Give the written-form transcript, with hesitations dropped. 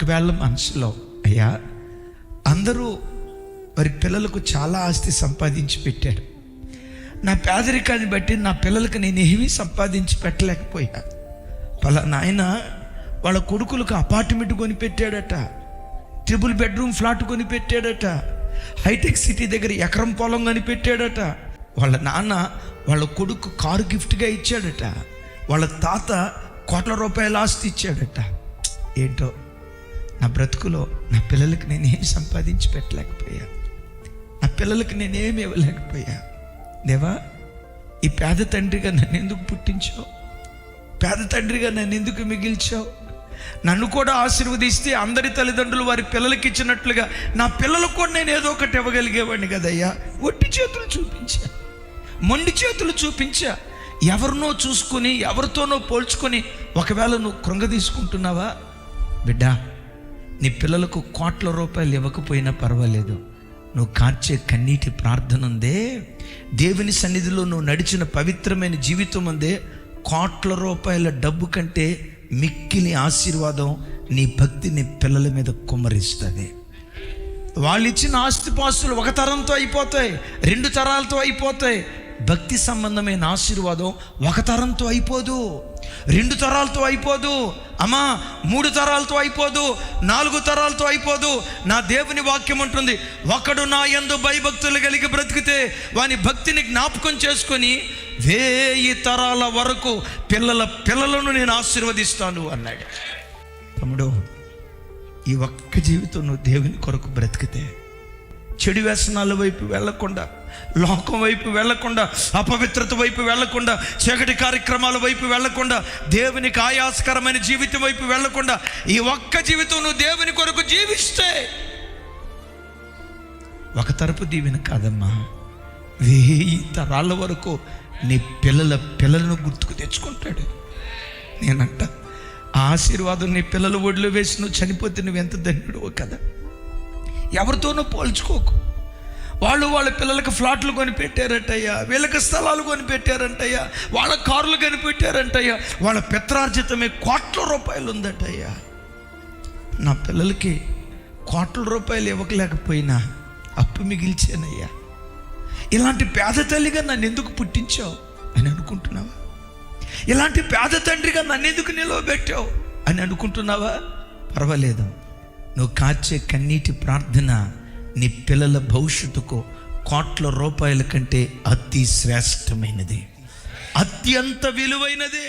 ఒకవేళ మనసులో అయ్యా అందరూ వారి పిల్లలకు చాలా ఆస్తి సంపాదించి పెట్టారు, నా పేదరికాన్ని బట్టి నా పిల్లలకు నేను ఏమీ సంపాదించి పెట్టలేకపోయా. పలానా ఆయన వాళ్ళ కొడుకులకు అపార్ట్మెంట్ కొని పెట్టాడట, ట్రిపుల్ బెడ్రూమ్ ఫ్లాట్ కొని పెట్టాడట, హైటెక్ సిటీ దగ్గర ఎకరం పొలం కొని పెట్టాడట, వాళ్ళ నాన్న వాళ్ళ కొడుకు కారు గిఫ్ట్గా ఇచ్చాడట, వాళ్ళ తాత కోట్ల రూపాయల ఆస్తి ఇచ్చాడట. ఏంటో నా బ్రతుకులో నా పిల్లలకి నేనేం సంపాదించి పెట్టలేకపోయా, నా పిల్లలకి నేనేమి ఇవ్వలేకపోయా. దేవా, ఈ పేద తండ్రిగా నన్ను ఎందుకు పుట్టించావు? పేద తండ్రిగా నన్ను ఎందుకు మిగిల్చావు? నన్ను కూడా ఆశీర్వదిస్తే అందరి తల్లిదండ్రులు వారి పిల్లలకి ఇచ్చినట్లుగా నా పిల్లలకు కూడా నేను ఏదో ఒకటి ఇవ్వగలిగేవాడిని కదయ్యా. ఒట్టి చేతులు చూపించా, మొండి చేతులు చూపించా. ఎవరినో చూసుకొని ఎవరితోనో పోల్చుకొని ఒకవేళ నువ్వు కృంగ తీసుకుంటున్నావా? బిడ్డా, నీ పిల్లలకు కోట్ల రూపాయలు ఇవ్వకపోయినా పర్వాలేదు, నువ్వు కార్చే కన్నీటి ప్రార్థన ఉందే, దేవుని సన్నిధిలో నువ్వు నడిచిన పవిత్రమైన జీవితం ఉందే, కోట్ల రూపాయల డబ్బు కంటే మిక్కిలి ఆశీర్వాదం నీ భక్తిని పిల్లల మీద కుమ్మరిస్తుంది. వాళ్ళు ఇచ్చిన ఆస్తిపాస్తులు ఒక తరంతో అయిపోతాయి, 2 తరాలతో అయిపోతాయి. భక్తి సంబంధమైన ఆశీర్వాదం ఒక తరంతో అయిపోదు, 2 తరాలతో అయిపోదు, అమ్మా 3 తరాలతో అయిపోదు, 4 తరాలతో అయిపోదు. నా దేవుని వాక్యం ఉంటుంది, ఒకడు నా యందు భయభక్తులు కలిగి బ్రతికితే వాని భక్తిని జ్ఞాపకం చేసుకొని 1000 తరాల వరకు పిల్లలను నేను ఆశీర్వదిస్తాను అన్నాడు. తమ్ముడు, ఈ ఒక్క జీవితం నువ్వు దేవుని కొరకు బ్రతికితే, చెడు వ్యసనాల వైపు వెళ్లకుండా, లోకం వైపు వెళ్లకుండా, అపవిత్రత వైపు వెళ్లకుండా, చీకటి కార్యక్రమాల వైపు వెళ్లకుండా, దేవునికి ఆయాసకరమైన జీవితం వైపు వెళ్లకుండా, ఈ ఒక్క జీవితం నువ్వు దేవుని కొరకు జీవిస్తే ఒక తరపు దీవెన కాదమ్మా, 1000 తరాల వరకు నీ పిల్లలను గుర్తుకు తెచ్చుకుంటాడు. నేనంట ఆ ఆశీర్వాదం నీ పిల్లలు ఒడిలో వేసి నువ్వు చనిపోతే నువ్వు ఎంత ధన్యుడో కదా. ఎవరితోనూ పోల్చుకోకు. వాళ్ళ పిల్లలకు ఫ్లాట్లు కొని పెట్టారంటయ్యా, వీళ్ళకి స్థలాలు కొని పెట్టారంటయ్యా, వాళ్ళ కార్లు కొని పెట్టారంటయ్యా, వాళ్ళ పిత్రార్జితమే కోట్ల రూపాయలు ఉందటయ్యా. నా పిల్లలకి కోట్ల రూపాయలు ఇవ్వకలేకపోయినా అప్పు మిగిల్చానయ్యా. ఇలాంటి పేద తల్లిగా నన్ను ఎందుకు పుట్టించావు అని అనుకుంటున్నావా? ఇలాంటి పేద తండ్రిగా నన్ను ఎందుకు నిలవబెట్టావు అని అనుకుంటున్నావా? పర్వాలేదు, నువ్వు కార్చే కన్నీటి ప్రార్థన నీ పిల్లల భవిష్యత్తుకు కోట్ల రూపాయల కంటే అతి శ్రేష్టమైనది, అత్యంత విలువైనదే.